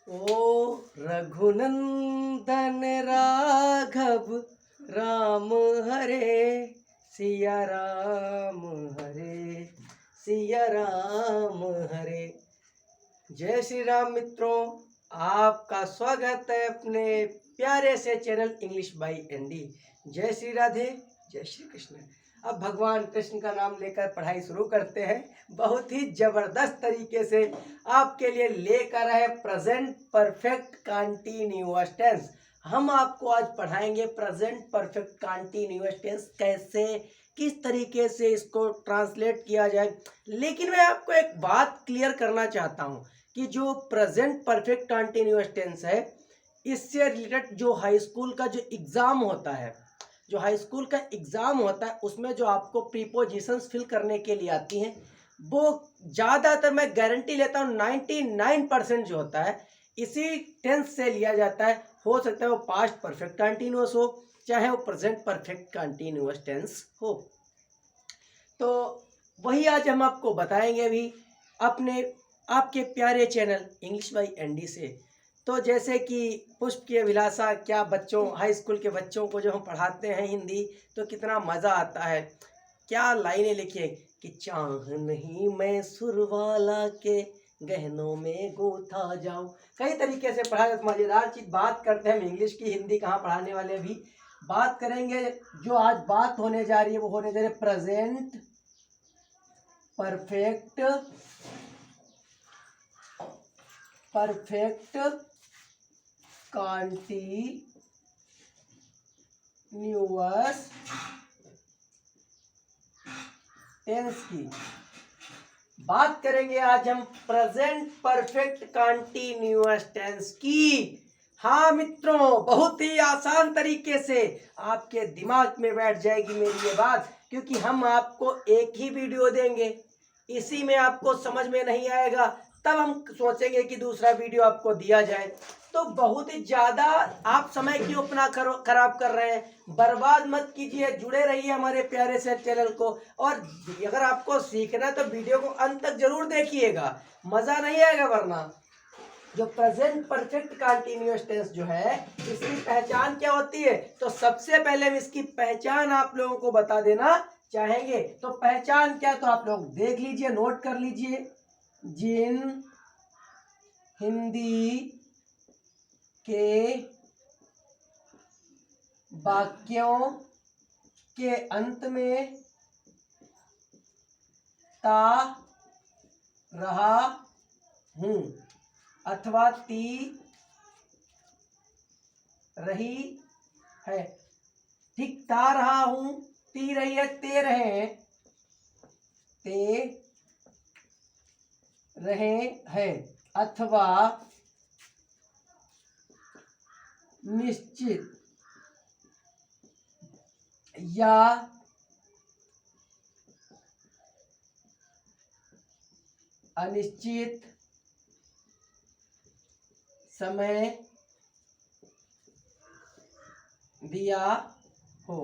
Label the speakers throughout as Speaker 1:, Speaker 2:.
Speaker 1: ओ रघुनंदन राघव राम हरे सिया राम हरे सिया राम हरे। जय श्री राम मित्रों, आपका स्वागत है अपने प्यारे से चैनल इंग्लिश बाय एनडी। जय श्री राधे, जय श्री कृष्ण। अब भगवान कृष्ण का नाम लेकर पढ़ाई शुरू करते हैं। बहुत ही जबरदस्त तरीके से आपके लिए लेकर आए प्रेजेंट परफेक्ट कंटीन्यूअस टेंस। हम आपको आज पढ़ाएंगे प्रेजेंट परफेक्ट कंटीन्यूअस टेंस कैसे, किस तरीके से इसको ट्रांसलेट किया जाए। लेकिन मैं आपको एक बात क्लियर करना चाहता हूं कि जो प्रेजेंट परफेक्ट कंटीन्यूअस टेंस है, इससे रिलेटेड जो हाई स्कूल का जो एग्ज़ाम होता है, उसमें जो आपको प्रीपोजिशंस फिल करने के लिए आती हैं, वो ज़्यादातर मैं गारंटी लेता हूँ 99% जो होता है इसी टेंस से लिया जाता है। हो सकता है वो पास्ट परफेक्ट कंटिन्यूअस हो, चाहे वो प्रेजेंट परफेक्ट कंटिन्यूअस टेंस हो। तो वही आज हम आपको बताएंगे अभी अपने आपके प्यारे चैनल इंग्लिश बाय एनडी से। तो जैसे कि पुष्प की अभिलाषा, क्या बच्चों, हाई स्कूल के बच्चों को जो हम पढ़ाते हैं हिंदी, तो कितना मज़ा आता है। क्या लाइनें लिखी है कि चाह नहीं मैं सुरवाला के गहनों में गूंथा जाऊं। कई तरीके से पढ़ा जाता है। मज़ेदार चीज़ बात करते हैं हम इंग्लिश की, हिंदी कहाँ पढ़ाने वाले। अभी बात करेंगे, जो आज बात होने जा रही है वो होने जा रही है प्रेजेंट परफेक्ट कंटीन्यूअस टेंस की बात करेंगे आज हम, प्रेजेंट परफेक्ट कंटीन्यूअस टेंस की। हाँ मित्रों, बहुत ही आसान तरीके से आपके दिमाग में बैठ जाएगी मेरी ये बात, क्योंकि हम आपको एक ही वीडियो देंगे। इसी में आपको समझ में नहीं आएगा तब हम सोचेंगे कि दूसरा वीडियो आपको दिया जाए। तो बहुत ही ज़्यादा आप समय क्यों अपना खराब कर रहे हैं, बर्बाद मत कीजिए, जुड़े रहिए हमारे प्यारे से चैनल को। और अगर आपको सीखना है तो वीडियो को अंत तक जरूर देखिएगा, मज़ा नहीं आएगा वरना। जो प्रेजेंट परफेक्ट कंटीन्यूअस टेंस जो है, इसकी पहचान क्या होती है, तो सबसे पहले हम इसकी पहचान आप लोगों को बता देना चाहेंगे। तो पहचान क्या, तो आप लोग देख लीजिए, नोट कर लीजिए। जिन हिंदी के वाक्यों के अंत में ता रहा हूं अथवा ती रही है, ठीक, ता रहा हूं, ती रही है, ते रहे हैं, ते रहे हैं, अथवा निश्चित या अनिश्चित समय दिया हो।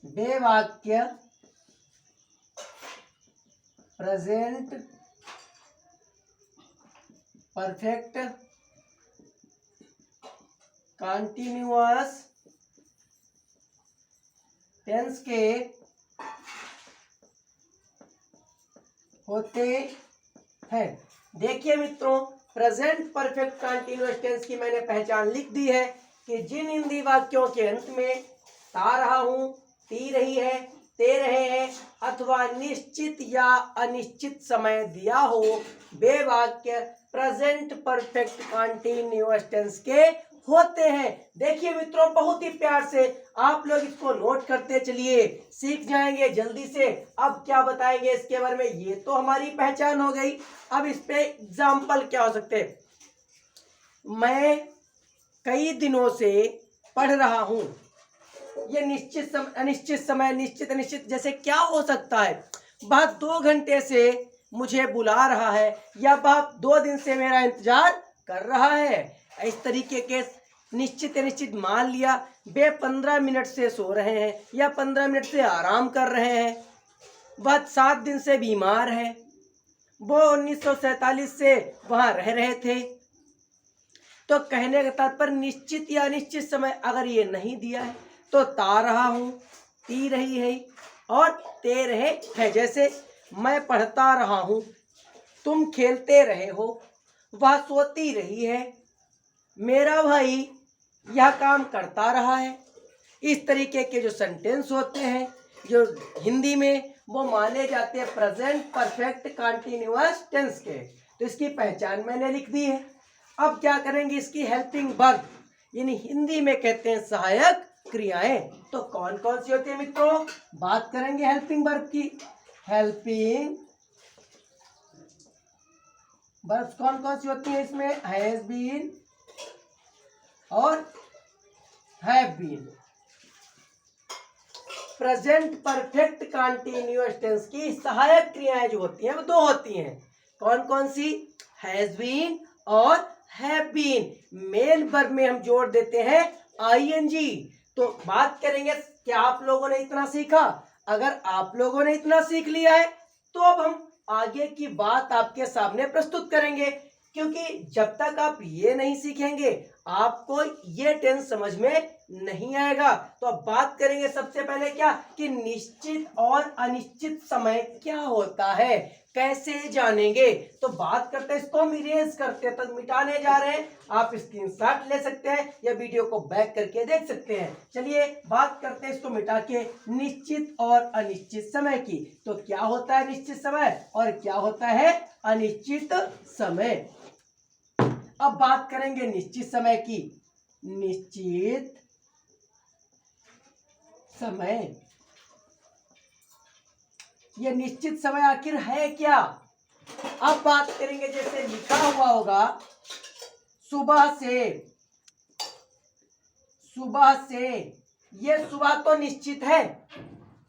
Speaker 1: बेवाक्य प्रेजेंट परफेक्ट कंटीन्यूअस टेंस के होते हैं। देखिए मित्रों, प्रेजेंट परफेक्ट कंटीन्यूअस टेंस की मैंने पहचान लिख दी है कि जिन हिंदी वाक्यों के अंत में ता रहा हूं, ती रही है, ते रहे हैं, अथवा निश्चित या अनिश्चित समय दिया हो, वे वाक्य प्रेजेंट परफेक्ट कंटीन्यूअस टेंस के होते हैं। देखिए मित्रों, बहुत ही प्यार से आप लोग इसको नोट करते चलिए, सीख जाएंगे जल्दी से। अब क्या बताएंगे इसके बारे में, ये तो हमारी पहचान हो गई। अब इस पे एग्जाम्पल क्या हो सकते हैं। मैं कई दिनों से पढ़ रहा हूं, ये निश्चित समय, अनिश्चित समय, निश्चित अनिश्चित, जैसे क्या हो सकता है, वह 2 घंटे से मुझे बुला रहा है, या वह 2 दिन से मेरा इंतजार कर रहा है। इस तरीके के निश्चित अनिश्चित मान लिया। वे 15 मिनट से सो रहे हैं या 15 मिनट से आराम कर रहे हैं। वह 7 दिन से बीमार है। वो 1947 से वहां रह रहे थे। तो कहने का तात्पर्य निश्चित या अनिश्चित समय अगर ये नहीं दिया है तो ता रहा हूं, ती रही है और ते रहे है। जैसे मैं पढ़ता रहा हूं, तुम खेलते रहे हो, वह सोती रही है, मेरा भाई यह काम करता रहा है। इस तरीके के जो सेंटेंस होते हैं जो हिंदी में, वो माने जाते हैं प्रेजेंट परफेक्ट कंटीन्यूअस टेंस के। तो इसकी पहचान मैंने लिख दी है। अब क्या करेंगे, इसकी हेल्पिंग वर्ब यानी हिंदी में कहते हैं सहायक क्रियाएं। तो कौन कौन सी होती है मित्रों, बात करेंगे हेल्पिंग वर्ब की। हेल्पिंग वर्ब्स कौन कौन सी होती है इसमें, हैज बीन और have been. Present perfect continuous tense की सहायक क्रियाएं जो होती हैं वो दो होती हैं। कौन कौन सी, हैज बीन और हैव बीन। मेन वर्ब में हम जोड़ देते हैं आईएनजी। तो बात करेंगे, क्या आप लोगों ने इतना सीखा? अगर आप लोगों ने इतना सीख लिया है तो अब हम आगे की बात आपके सामने प्रस्तुत करेंगे, क्योंकि जब तक आप ये नहीं सीखेंगे आपको ये टेंस समझ में नहीं आएगा। तो अब बात करेंगे सबसे पहले क्या, कि निश्चित और अनिश्चित समय क्या होता है, कैसे जानेंगे। तो बात करते हैं, इसको हम इरेज करते हैं, तो मिटाने जा रहे हैं। आप स्क्रीनशॉट ले सकते हैं या वीडियो को बैक करके देख सकते हैं। चलिए बात करते हैं इसको मिटा के निश्चित और अनिश्चित समय की। तो क्या होता है निश्चित समय और क्या होता है अनिश्चित समय। अब बात करेंगे निश्चित समय की। निश्चित समय, ये निश्चित समय आखिर है क्या? अब बात करेंगे, जैसे लिखा हुआ होगा सुबह से, सुबह से, ये सुबह तो निश्चित है।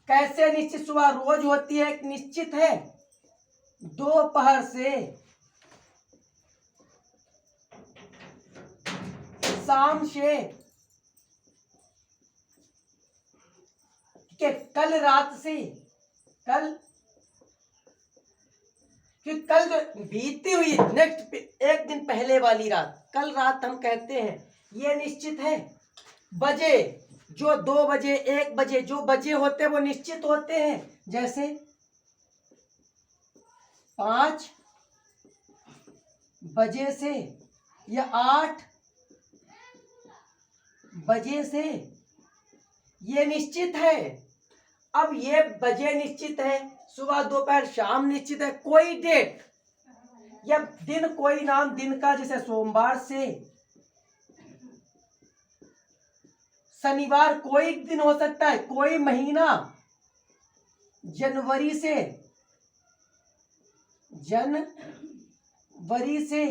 Speaker 1: कैसे निश्चित, सुबह रोज होती है, निश्चित है। दोपहर से, शाम से, कि कल रात से, कल, कि कल जो बीती हुई नेक्स्ट एक दिन पहले वाली रात, कल रात हम कहते हैं, ये निश्चित है। बजे, जो 2 बजे 1 बजे जो बजे होते हैं वो निश्चित होते हैं। जैसे 5 बजे से या 8 बजे से, ये निश्चित है। अब ये बजे निश्चित है, सुबह दोपहर शाम निश्चित है। कोई डेट या दिन, कोई नाम दिन का, जैसे सोमवार से शनिवार, कोई दिन हो सकता है। कोई महीना, जनवरी से, जनवरी से,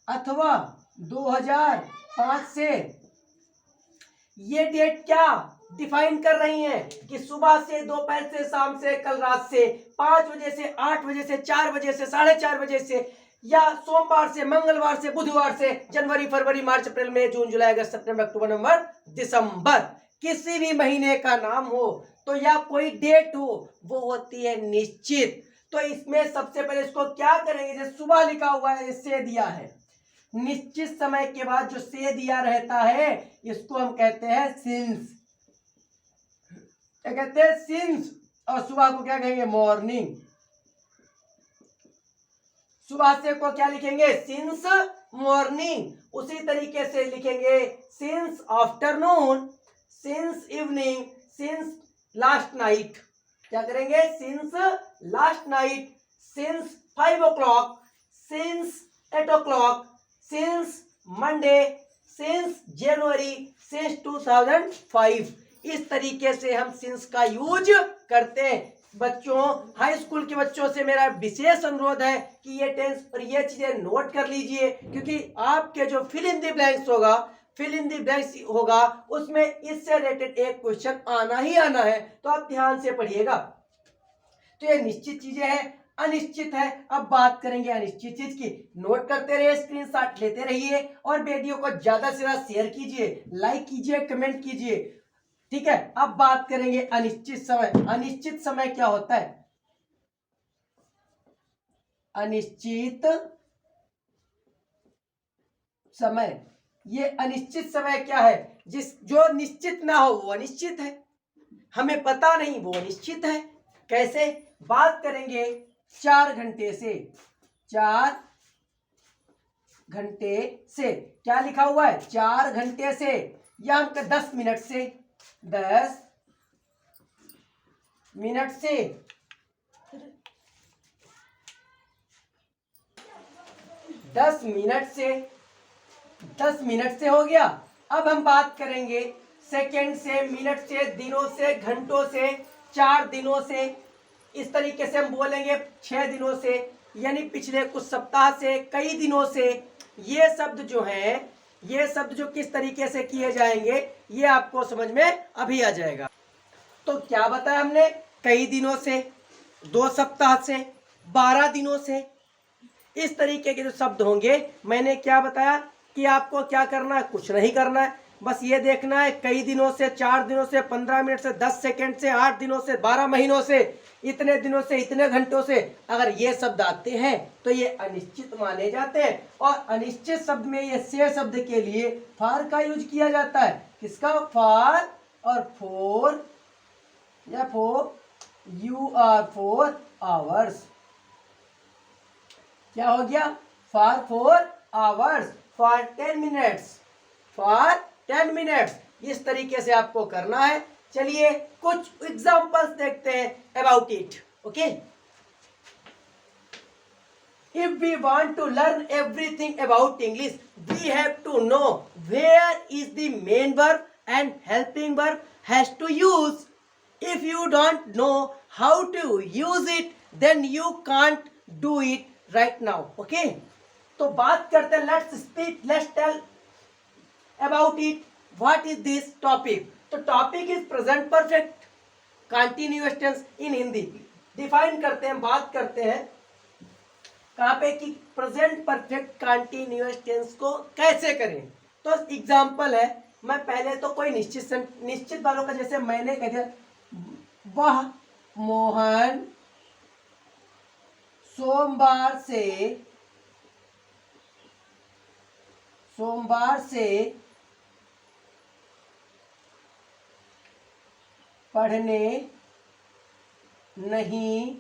Speaker 1: अथवा 2005 से। ये डेट क्या डिफाइन कर रही हैं, कि सुबह से, दोपहर से, शाम से, कल रात से, 5 बजे से, 8 बजे से, 4 बजे से, 4:30 बजे से, या सोमवार से, मंगलवार से, बुधवार से, जनवरी फरवरी मार्च अप्रैल मई जून जुलाई अगस्त सितंबर अक्टूबर नवंबर दिसंबर, किसी भी महीने का नाम हो तो या कोई डेट हो, वो होती है निश्चित। तो इसमें सबसे पहले इसको क्या करेंगे, जैसे सुबह लिखा हुआ है, इससे दिया है। निश्चित समय के बाद जो से दिया रहता है इसको हम कहते हैं सिंस। क्या कहते हैं, सिंस। और सुबह को क्या कहेंगे, मॉर्निंग। सुबह से को क्या लिखेंगे, सिंस मॉर्निंग। उसी तरीके से लिखेंगे since afternoon, since evening, since last night. क्या करेंगे, since last night, since 5 o'clock, since 8 o'clock, since Monday, since January, since 2005। इस तरीके से हम सिंस का यूज करते हैं। बच्चों, हाई स्कूल के बच्चों से मेरा विशेष अनुरोध है कि ये टेंस और ये चीजें नोट कर लीजिए, क्योंकि आपके जो फिल इन द ब्लैंक्स होगा, फिल इन द ब्लैंक्स होगा, उसमें इससे रिलेटेड एक क्वेश्चन आना ही आना है। तो आप ध्यान से पढ़िएगा। तो ये निश्चित चीजें हैं, अनिश्चित है। अब बात करेंगे अनिश्चित चीज की। नोट करते रहिए, स्क्रीनशॉट लेते रहिए और वीडियो को ज्यादा से ज्यादा शेयर कीजिए, लाइक कीजिए, कमेंट कीजिए। ठीक है, अब बात करेंगे अनिश्चित समय। अनिश्चित समय क्या होता है? अनिश्चित समय। ये अनिश्चित समय क्या है? जो निश्चित ना हो वो अनिश्चित है, हमें पता नहीं वो अनिश्चित है। कैसे? बात करेंगे 4 घंटे से। 4 घंटे से क्या लिखा हुआ है? 4 घंटे से, या हम 10 मिनट से। 10 मिनट से, 10 मिनट से, 10 मिनट से हो गया। अब हम बात करेंगे सेकंड से, मिनट से, दिनों से, घंटों से, 4 दिनों से। इस तरीके से हम बोलेंगे 6 दिनों से, यानी पिछले कुछ सप्ताह से, कई दिनों से। ये शब्द जो है, ये शब्द जो किस तरीके से किए जाएंगे ये आपको समझ में अभी आ जाएगा। तो क्या बताया हमने? कई दिनों से, 2 सप्ताह से, 12 दिनों से। इस तरीके के जो शब्द होंगे, मैंने क्या बताया कि आपको क्या करना है? कुछ नहीं करना है, बस ये देखना है कई दिनों से, 4 दिनों से, 15 मिनट से, 10 सेकंड से, 8 दिनों से, 12 महीनों से, इतने दिनों से, इतने घंटों से। अगर ये शब्द आते हैं तो ये अनिश्चित माने जाते हैं। और अनिश्चित शब्द में ये से शब्द के लिए फॉर का यूज किया जाता है। किसका? फॉर और फोर, या फोर, यू आर 4 आवर्स। क्या हो गया? For 4 hours, for 10 minutes, for 10 minutes. इस तरीके से आपको करना है। चलिए कुछ एग्जांपल्स देखते हैं about it. Okay, if we want to learn everything about English, we have to know where is the main verb and helping verb has to use. If you don't know how to use it, then you can't do it right now. Okay, तो बात करते हैं, let's speak, let's tell about it. What is this topic? तो topic is present perfect continuous tense in Hindi. Define करते हैं, बात करते हैं कहाँ पे कि प्रेजेंट परफेक्ट कंटिन्यूअस टेंस को कैसे करें। तो एग्जांपल है, मैं पहले तो कोई निश्चित वालों का, जैसे मैंने कह दिया वह मोहन सोमवार से पढ़ने नहीं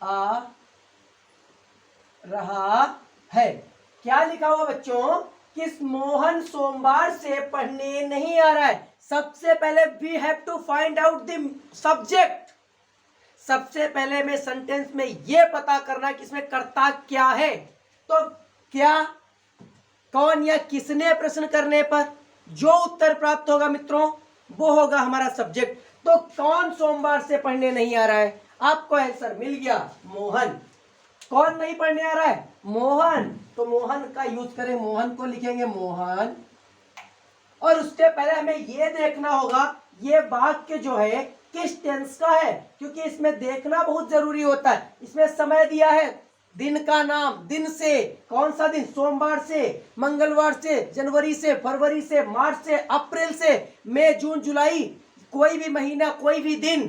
Speaker 1: आ रहा है। क्या लिखा हुआ बच्चों? किस मोहन सोमवार से पढ़ने नहीं आ रहा है। सबसे पहले we have to find out the subject. सबसे पहले में सेंटेंस में ये पता करना कि इसमें कर्ता क्या है। तो क्या, कौन या किसने प्रश्न करने पर जो उत्तर प्राप्त होगा मित्रों वो होगा हमारा सब्जेक्ट। तो कौन सोमवार से पढ़ने नहीं आ रहा है? आपको आंसर मिल गया, मोहन। कौन नहीं पढ़ने आ रहा है? मोहन। तो मोहन का यूज करें, मोहन को लिखेंगे मोहन। और उसके पहले हमें यह देखना होगा ये वाक्य जो है किस टेंस का है, क्योंकि इसमें देखना बहुत जरूरी होता है। इसमें समय दिया है, दिन का नाम, दिन से, कौन सा दिन? सोमवार से, मंगलवार से, जनवरी से, फरवरी से, मार्च से, अप्रैल से, मई, जून, जुलाई, कोई भी महीना, कोई भी दिन,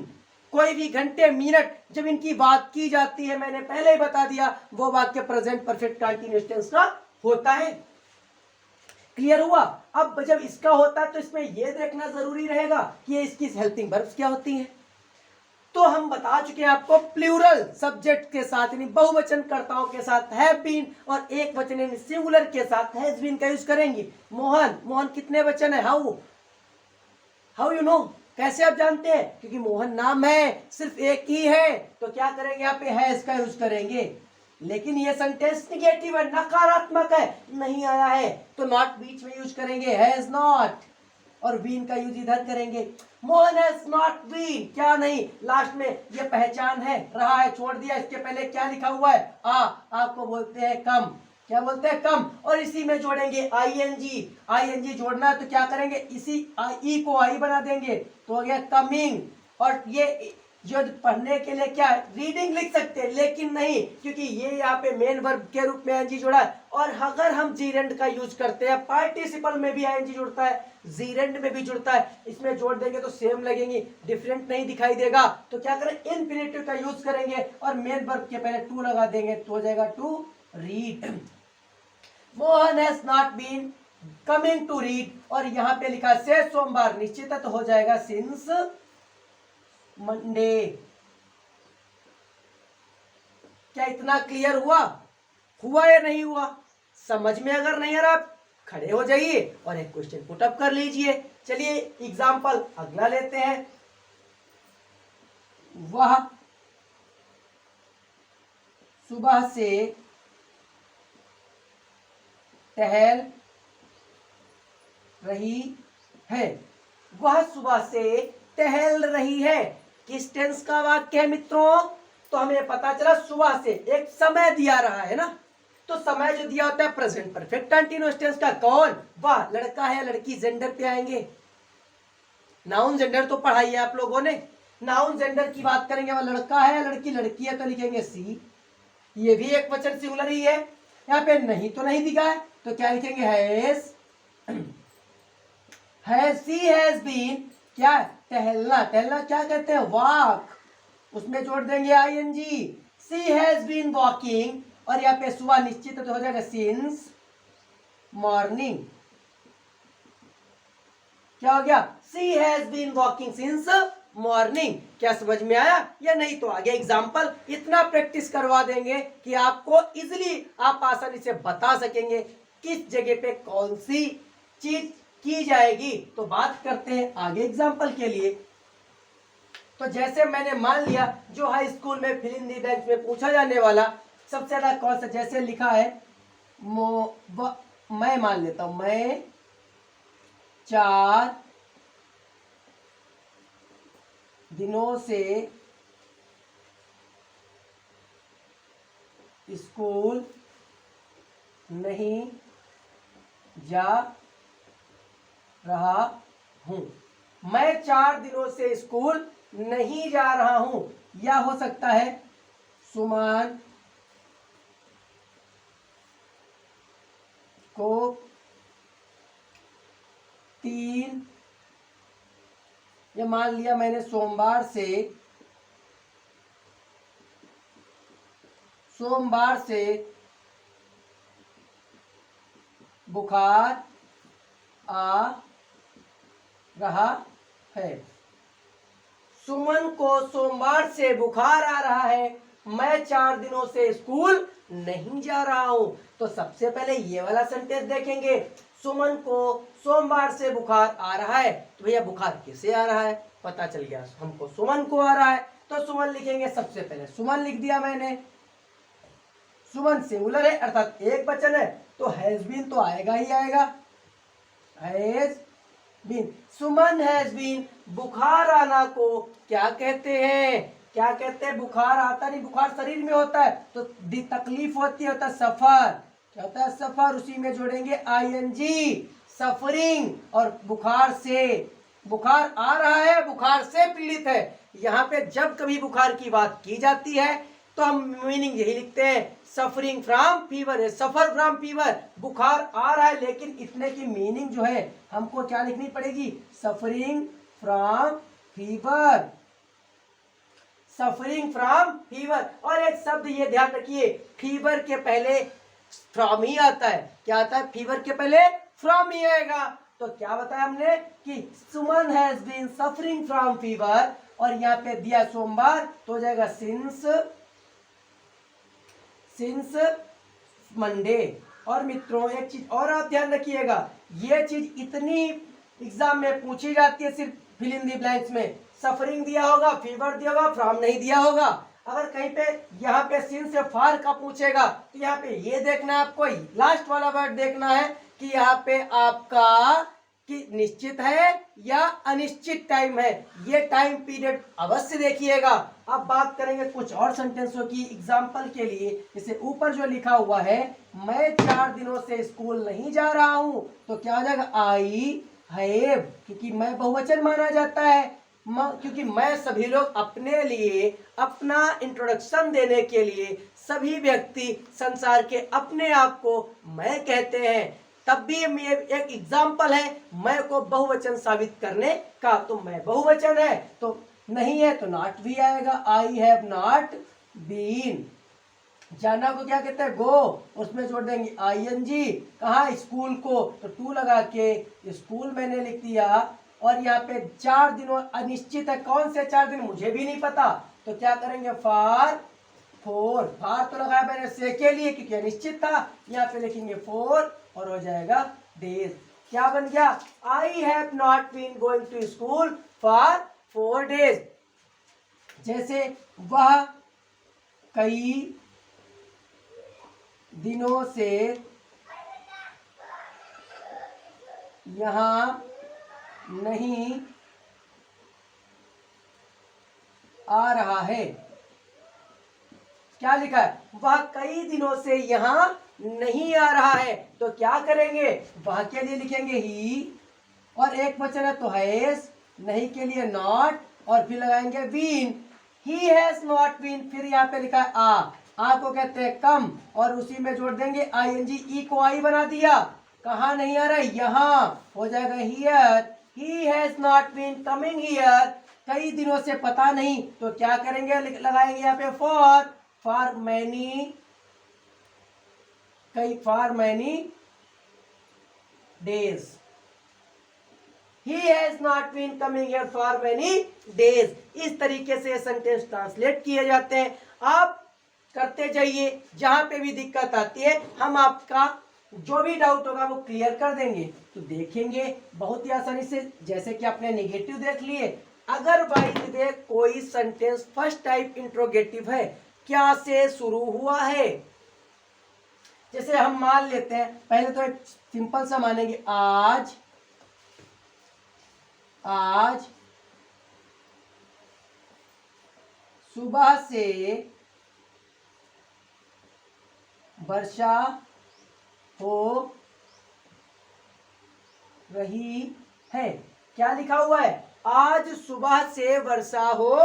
Speaker 1: कोई भी घंटे, मिनट, जब इनकी बात की जाती है, मैंने पहले ही बता दिया, वो वाक्य प्रेजेंट परफेक्ट कंटीन्यूअस टेंस का होता है। क्लियर हुआ? अब जब इसका होता है तो इसमें यह देखना जरूरी रहेगा कि ये इसकी हेल्पिंग वर्ब्स क्या होती हैं। तो हम बता चुके हैं आपको प्लूरल सब्जेक्ट के साथ, यानी बहुवचन कर्ताओं के साथ हैव बीन, और एक वचन यानी सिंगुलर के साथ हैज बीन का यूज करेंगे। मोहन, मोहन कितने वचन है? How you know? कैसे आप जानते हैं? क्योंकि मोहन नाम है, सिर्फ एक ही है, तो क्या करेंगे? यहाँ पे हैज का यूज करेंगे। लेकिन ये सेंटेंस निगेटिव है, नकारात्मक है, नहीं आया है, तो नॉट बीच में यूज करेंगे, हैज नॉट, और बीन का यूज इधर करेंगे। मोहन हैज नॉट बीन, क्या नहीं, लास्ट में ये पहचान है, रहा है, छोड़ दिया। इसके पहले क्या लिखा हुआ है? आपको बोलते हैं कम। क्या बोलते हैं? कम। और इसी में जोड़ेंगे आईएनजी। आईएनजी जोड़ना है तो क्या करेंगे? इसी ई को आई बना देंगे, तो हो गया कमिंग। और ये जो पढ़ने के लिए क्या रीडिंग लिख सकते हैं, लेकिन नहीं, क्योंकि ये यहाँ पे मेन वर्ब के रूप में आईएनजी जुड़ा है। और अगर हम जीरेंड का यूज करते हैं, पार्टिसिपल में भी आईएनजी जुड़ता है, जीरेंड में भी जुड़ता है, इसमें जोड़ देंगे तो सेम लगेंगी, डिफरेंट नहीं दिखाई देगा। तो क्या करें, इन्फिनेटिव का यूज करेंगे और मेन वर्ब के पहले टू लगा देंगे तो हो जाएगा to read. Mohan has not been coming to read, और यहाँ पे लिखा से सोमवार, निश्चित तो हो जाएगा सिंस मंडे। क्या इतना क्लियर हुआ या नहीं हुआ? समझ में अगर नहीं आ रहा, आप खड़े हो जाइए और एक क्वेश्चन पुट अप कर लीजिए। चलिए एग्जाम्पल अगला लेते हैं। वह सुबह से टहल रही है। वह सुबह से टहल रही है, किस टेंस का वाक्य है मित्रों? तो हमें पता चला सुबह से एक समय दिया रहा है ना, तो समय जो दिया होता है प्रेजेंट परफेक्ट कंटीन्यूअस टेंस का, कौन? वह, लड़का है लड़की, जेंडर पे आएंगे। नाउन जेंडर तो पढ़ाई है आप लोगों ने। नाउन जेंडर की बात करेंगे, वह लड़का है लड़की लड़की है तो लिखेंगे सी, ये भी एक वचन सिंगुलर ही है। यहाँ पे नहीं तो नहीं दिखा है तो क्या लिखेंगे, हैज सी हैज बीन, क्या टहलना, टहलना क्या कहते हैं, वॉक, उसमें जोड़ देंगे ING. She has been walking, और यहाँ पे सुबह निश्चित तो हो जाएगा सिंस मॉर्निंग। क्या हो गया, she has been walking since morning. क्या समझ में आया या नहीं? तो आगे एग्जाम्पल इतना प्रैक्टिस करवा देंगे कि आपको इजिली आप आसानी से बता सकेंगे किस जगह पे कौन सी चीज की जाएगी। तो बात करते हैं आगे एग्जाम्पल के लिए। तो जैसे मैंने मान लिया जो हाई स्कूल में फिल इन द ब्लैंक्स में पूछा जाने वाला सबसे ज्यादा कौन सा, जैसे लिखा है मैं मान लेता हूं, मैं 4 दिनों से स्कूल नहीं जा रहा हूं। मैं 4 दिनों से स्कूल नहीं जा रहा हूं, या हो सकता है सुमन को 3, ये मान लिया मैंने सोमवार से बुखार आ रहा है। सुमन को सोमवार से बुखार आ रहा है, मैं 4 दिनों से स्कूल नहीं जा रहा हूं। तो सबसे पहले ये वाला सेंटेंस देखेंगे, सुमन को सोमवार से बुखार आ रहा है, तो भैया बुखार किसे आ रहा है? पता चल गया हमको सुमन को आ रहा है, तो सुमन लिखेंगे। सबसे पहले सुमन लिख दिया मैंने। सुमन सिंगुलर है अर्थात एक वचन है, तो हैज बीन तो आएगा ही आएगा, has been. Suman has been, बुखार आना को क्या कहते हैं? क्या कहते हैं? बुखार आता नहीं, बुखार शरीर में होता है तो तकलीफ होती है, होता है सफर। क्या होता है? सफर। उसी में जोड़ेंगे आईएनजी, सफरिंग। और बुखार से, बुखार आ रहा है, बुखार से पीड़ित है। यहाँ पे जब कभी बुखार की बात की जाती है तो हम मीनिंग यही लिखते हैं, सफरिंग फ्रॉम फीवर है, सफर फ्रॉम फीवर, बुखार आ रहा है। लेकिन इतने की मीनिंग जो है हमको क्या लिखनी पड़ेगी, suffering from fever, suffering from fever. और एक शब्द ये ध्यान रखिए, फीवर के पहले फ्रॉम ही आता है। क्या आता है? फीवर के पहले फ्रॉम ही आएगा। तो क्या बताया हमने कि Suman has been suffering from fever, और यहाँ पे दिया सोमवार तो हो जाएगा सिंस मंडे। और मित्रों एक चीज और आप ध्यान रखिएगा, ये चीज इतनी एग्जाम में पूछी जाती है सिर्फ फिल इन द ब्लैंक्स में। सफरिंग दिया होगा, फीवर दिया होगा, फ्रॉम नहीं दिया होगा। अगर कहीं पे यहाँ पे सिन से फार का पूछेगा तो यहाँ पे ये देखना है आपको, लास्ट वाला वर्ड देखना है कि यहाँ पे आपका कि निश्चित है या अनिश्चित टाइम है। ये टाइम पीरियड अवश्य देखिएगा। अब बात करेंगे कुछ और सेंटेंसों की एग्जाम्पल के लिए। जैसे ऊपर जो लिखा हुआ है, मैं 4 दिनों से स्कूल नहीं जा रहा हूं, तो क्या हो जाएगा, आई हैव, क्योंकि मैं बहुवचन माना जाता है। क्योंकि मैं सभी लोग अपने लिए अपना इंट्रोडक्शन देने के लिए सभी व्यक्ति संसार के अपने आप को मैं कहते हैं, तब भी ये एक एग्जाम्पल है मैं को बहुवचन साबित करने का। तो मैं बहुवचन है तो नहीं है तो नॉट भी आएगा, आई हैव नॉट बीन। जाना को क्या कहते हैं, गो, उसमें जोड़ देंगे आईएनजी। कहा, स्कूल को, तो टू लगा के स्कूल मैंने लिख दिया। और यहाँ पे 4 दिनों अनिश्चित है, कौन से 4 दिन मुझे भी नहीं पता, तो क्या करेंगे, फार तो लगाया मैंने से के लिए क्योंकि अनिश्चित था, यहाँ पे लिखेंगे 4 और हो जाएगा डेज। क्या बन गया, I have not been going to school for 4 days. जैसे वह कई दिनों से यहाँ नहीं आ रहा है। क्या लिखा है, वह कई दिनों से यहाँ नहीं आ रहा है, तो क्या करेंगे, वह के लिए लिखेंगे ही, और एक वचन है तो हैज, नहीं के लिए नॉट, और फिर लगाएंगे been. He has not been, फिर यहाँ पे लिखा है आ को कहते हैं कम, और उसी में जोड़ देंगे आईएनजी, ई को आई बना दिया। कहाँ नहीं आ रहा है, यहाँ हो जाएगा here. He has not been coming here, कई दिनों से पता नहीं, तो क्या करेंगे, लगाएंगे यहाँ पे for many, for many days. He has not been coming here for many days। इस तरीके से सेंटेंस ट्रांसलेट किए जाते हैं। आप करते जाइए, जहां पे भी दिक्कत आती है हम आपका जो भी डाउट होगा वो क्लियर कर देंगे। तो देखेंगे बहुत ही आसानी से, जैसे कि आपने नेगेटिव देख लिए। अगर बाई द वे कोई सेंटेंस फर्स्ट टाइप इंट्रोगेटिव है, क्या से शुरू हुआ है, जैसे हम मान लेते हैं, पहले तो एक सिंपल सा मानेंगे, आज सुबह से वर्षा हो रही है। क्या लिखा हुआ है, आज सुबह से वर्षा हो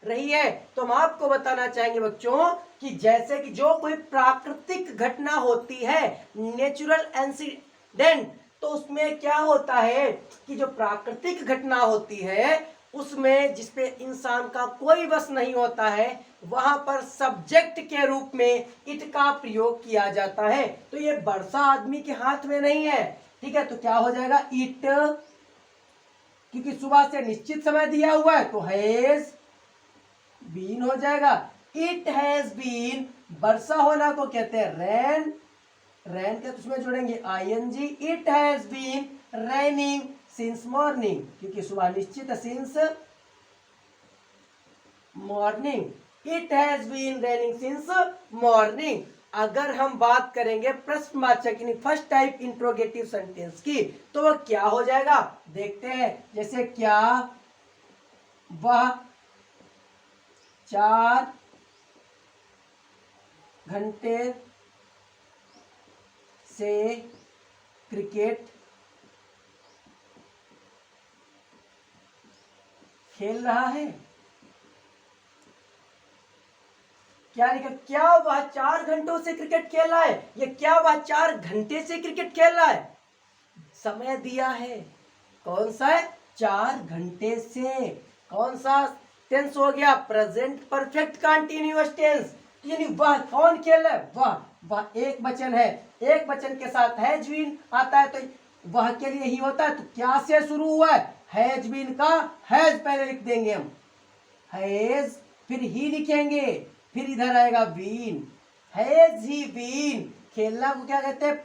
Speaker 1: रही है। तो हम आपको बताना चाहेंगे बच्चों कि जैसे कि जो कोई प्राकृतिक घटना होती है, नेचुरल इंसिडेंट, तो उसमें क्या होता है कि जो प्राकृतिक घटना होती है उसमें जिसपे इंसान का कोई बस नहीं होता है, वहां पर सब्जेक्ट के रूप में इट का प्रयोग किया जाता है। तो ये वर्षा आदमी के हाथ में नहीं है, ठीक है, तो क्या हो जाएगा, इट, क्योंकि सुबह से निश्चित समय दिया हुआ है तो हैज बीन हो जाएगा। इट हैज बीन, वर्षा होना को कहते हैं रैन, के तो उसमें जोड़ेंगे ING. It has been raining since morning, क्योंकि सुबह निश्चित है, since morning. It has been raining since morning. अगर हम बात करेंगे प्रश्नवाचक यानी फर्स्ट टाइप इंट्रोगेटिव सेंटेंस की, तो वह क्या हो जाएगा, देखते हैं। जैसे क्या वह 4 घंटे से क्रिकेट खेल रहा है। क्या लिखा, क्या वह 4 घंटों से क्रिकेट खेल रहा है, या क्या वह 4 घंटे से क्रिकेट खेल रहा है। समय दिया है, कौन सा है, 4 घंटे से। कौन सा टेंस हो गया, प्रेजेंट परफेक्ट कंटीन्यूअस टेंस, यानी वह कौन खेल रहा है, वह एक वचन है, एक वचन के साथ हैज बीन आता है तो वह के लिए ही होता है। तो क्या से शुरू हुआ है, हैज बीन का हैज पहले लिख देंगे हम, हैज, फिर ही लिखेंगे, फिर इधर आएगा बीन, हैज ही बीन। खेलना को क्या कहते हैं,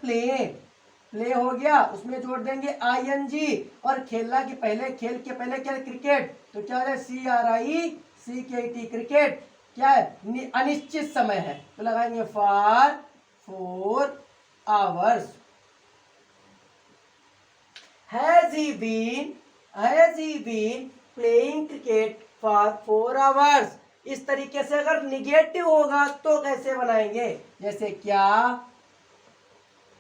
Speaker 1: प्ले हो गया, उसमें जोड़ देंगे आईएनजी, और खेलना के पहले, खेल के पहले क्या है, क्रिकेट, तो क्या है, CRICKET, क्रिकेट। क्या है, अनिश्चित समय है, तो लगाएंगे for 4 hours. Has he been playing cricket for 4 hours. इस तरीके से अगर निगेटिव होगा तो कैसे बनाएंगे, जैसे क्या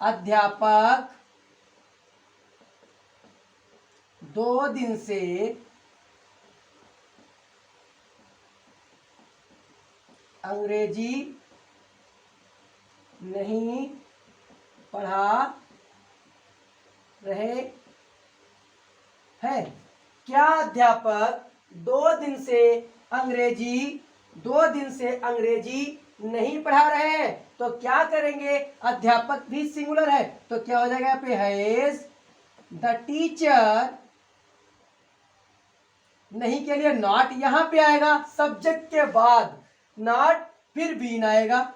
Speaker 1: अध्यापक 2 दिन से अंग्रेजी नहीं पढ़ा रहे हैं। क्या अध्यापक 2 दिन से अंग्रेजी नहीं पढ़ा रहे हैं? तो क्या करेंगे, अध्यापक भी सिंगुलर है तो क्या हो जाएगा यहाँ पे, हैज द टीचर, नहीं के लिए नॉट यहां पे आएगा, सब्जेक्ट के बाद नॉट फिर बीन आएगा।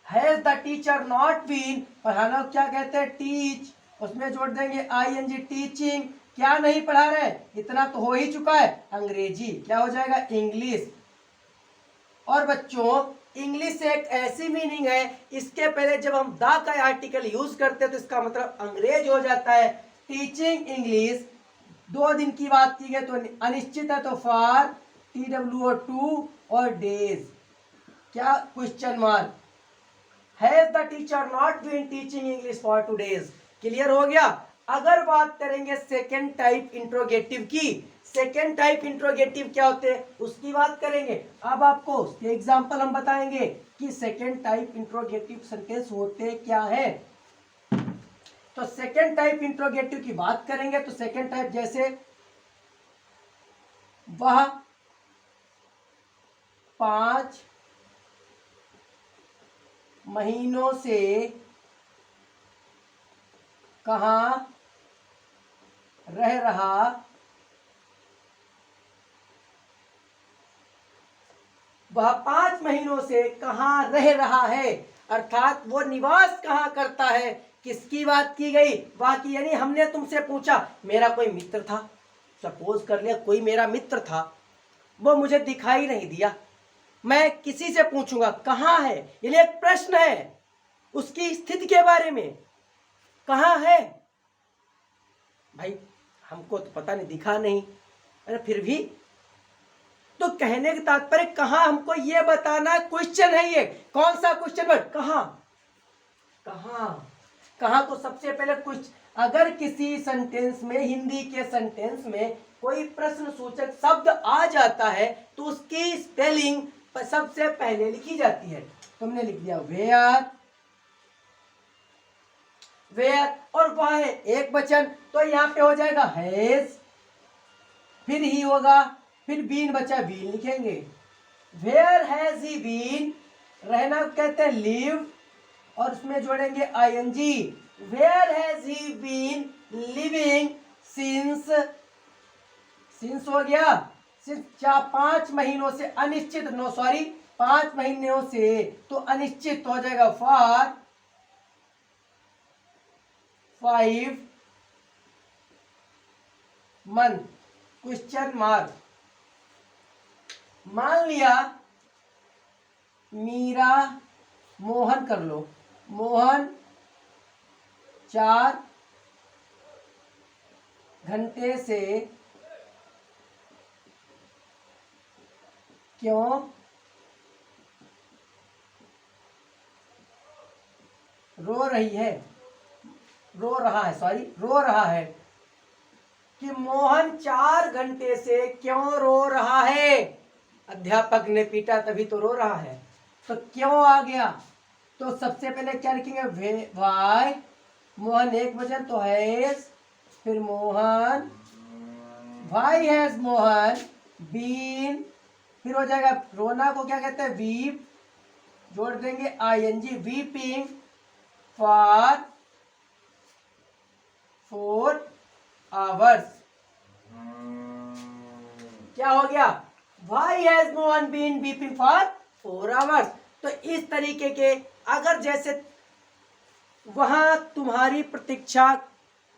Speaker 1: Has the teacher not been, पढ़ाना क्या कहते हैं, टीच, उसमें जोड़ देंगे आईएनजी, टीचिंग। क्या नहीं पढ़ा रहे, इतना तो हो ही चुका है, अंग्रेजी, क्या हो जाएगा, इंग्लिश। और बच्चों इंग्लिश एक ऐसी मीनिंग है, इसके पहले जब हम द का आर्टिकल यूज करते हैं तो इसका मतलब अंग्रेज हो जाता है। टीचिंग इंग्लिश, 2 दिन की बात की गई तो अनिश्चित है तो फॉर, TWO2 और डेज, क्या question mark. Has the teacher not been teaching English for 2 days, clear हो गया। अगर बात करेंगे सेकेंड टाइप इंट्रोगेटिव की, सेकेंड टाइप इंट्रोगेटिव क्या होते हैं उसकी बात करेंगे। अब आपको उसके एग्जाम्पल हम बताएंगे कि सेकेंड टाइप इंट्रोगेटिव सेंटेंस होते क्या है। तो सेकेंड टाइप इंट्रोगेटिव की बात करेंगे तो सेकेंड टाइप जैसे वह 5 महीनों से कहाँ रह रहा वह 5 महीनों से कहाँ रह रहा है, अर्थात वो निवास कहाँ करता है, किसकी बात की गई, बाकी यानी हमने तुमसे पूछा, मेरा कोई मित्र था, सपोज कर लिया कोई मेरा मित्र था, वो मुझे दिखाई नहीं दिया, मैं किसी से पूछूंगा कहाँ है, ये एक प्रश्न है, उसकी स्थिति के बारे में, कहाँ है भाई, हमको तो पता नहीं, दिखा नहीं, अरे फिर भी, तो कहने का तात्पर्य कहाँ, हमको ये बताना क्वेश्चन है, ये कौन सा क्वेश्चन वर्ड, कहाँ, कहाँ, कहाँ को सबसे पहले कुछ, अगर किसी सेंटेंस में, हिंदी के सेंटेंस में कोई प्रश्न सूचक शब्द आ जाता है तो उसकी स्पेलिंग सबसे पहले लिखी जाती है। तुमने लिख दिया वेयर, वेयर, और वह है एक वचन तो यहाँ पे हो जाएगा हैज, फिर ही होगा, फिर बीन बचा, बीन लिखेंगे। वेयर हैज ही बीन, रहना कहते हैं लिव, और उसमें जोड़ेंगे ING. Where has he been living since, since हो गया, सिंस 5 महीनों से, अनिश्चित, नो सॉरी 5 महीनों से तो अनिश्चित हो जाएगा फॉर 5 मंथ, क्वेश्चन मार्क। मान लिया मीरा, मोहन कर लो, मोहन 4 घंटे से क्यों रो रही है, रो रहा है, सॉरी रो रहा है, कि मोहन 4 घंटे से क्यों रो रहा है, अध्यापक ने पीटा तभी तो रो रहा है, तो क्यों आ गया, तो सबसे पहले क्या लिखेंगे, वाई, मोहन एक वचन तो हैज, फिर Mohan, why has Mohan been, फिर हो जाएगा रोना को क्या कहते हैं, वीप, जोड़ देंगे आईएनजी, वीपिंग फॉर 4 hours, क्या हो गया, Why has Mohan been weeping for 4 hours। तो इस तरीके के, अगर जैसे वहां तुम्हारी प्रतीक्षा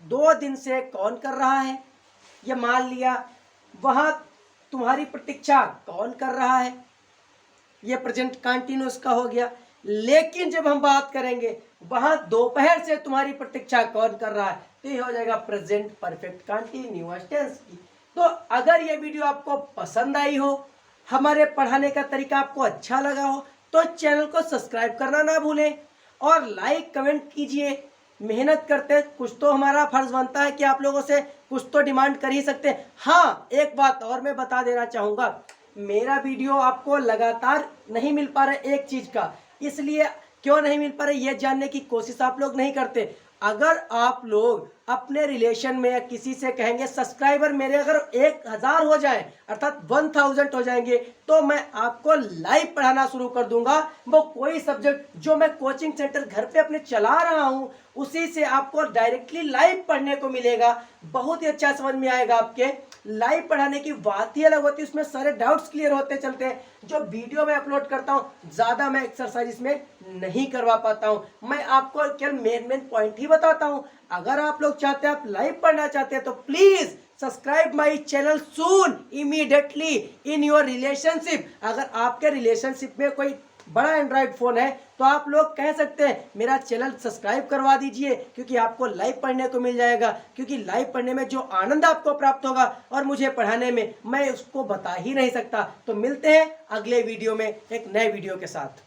Speaker 1: 2 दिन से कौन कर रहा है, ये मान लिया वहां तुम्हारी प्रतीक्षा कौन कर रहा है, ये प्रेजेंट कंटिन्यूअस का हो गया। लेकिन जब हम बात करेंगे वहां दोपहर से तुम्हारी प्रतीक्षा कौन कर रहा है, तो ये हो जाएगा प्रेजेंट परफेक्ट कंटिन्यूअस टेंस की। तो अगर ये वीडियो आपको पसंद आई हो, हमारे पढ़ाने का तरीका आपको अच्छा लगा हो, तो चैनल को सब्सक्राइब करना ना भूलें और लाइक कमेंट कीजिए। मेहनत करते, कुछ तो हमारा फर्ज बनता है कि आप लोगों से कुछ तो डिमांड कर ही सकते हैं। हाँ, एक बात और मैं बता देना चाहूँगा, मेरा वीडियो आपको लगातार नहीं मिल पा रहा है एक चीज का, इसलिए क्यों नहीं मिल पा रहा है ये जानने की कोशिश आप लोग नहीं करते। अगर आप लोग अपने रिलेशन में या किसी से कहेंगे सब्सक्राइबर मेरे अगर 1000 हो जाए अर्थात 1000 हो जाएंगे तो मैं आपको लाइव पढ़ाना शुरू कर दूंगा। वो कोई सब्जेक्ट जो मैं कोचिंग सेंटर घर पे अपने चला रहा हूं उसी से आपको डायरेक्टली लाइव पढ़ने को मिलेगा। बहुत ही अच्छा समझ में आएगा आपके। लाइव पढ़ाने की बात ही अलग होती है, उसमें सारे डाउट्स क्लियर होते चलते हैं। जो वीडियो में अपलोड करता हूं ज्यादा मैं एक्सरसाइज इसमें नहीं करवा पाता हूं, मैं आपको केवल मेन पॉइंट ही बताता हूं। अगर आप लोग चाहते हैं आप लाइव पढ़ना चाहते हैं तो please subscribe my channel soon immediately in your relationship. अगर आपके रिलेशनशिप में कोई बड़ा एंड्रॉइड फोन है तो आप लोग कह सकते हैं मेरा चैनल सब्सक्राइब करवा दीजिए, क्योंकि आपको लाइव पढ़ने को मिल जाएगा। क्योंकि लाइव पढ़ने में जो आनंद आपको प्राप्त होगा और मुझे पढ़ाने में मैं उसको बता ही नहीं सकता। तो मिलते हैं अगले वीडियो में एक नए वीडियो के साथ।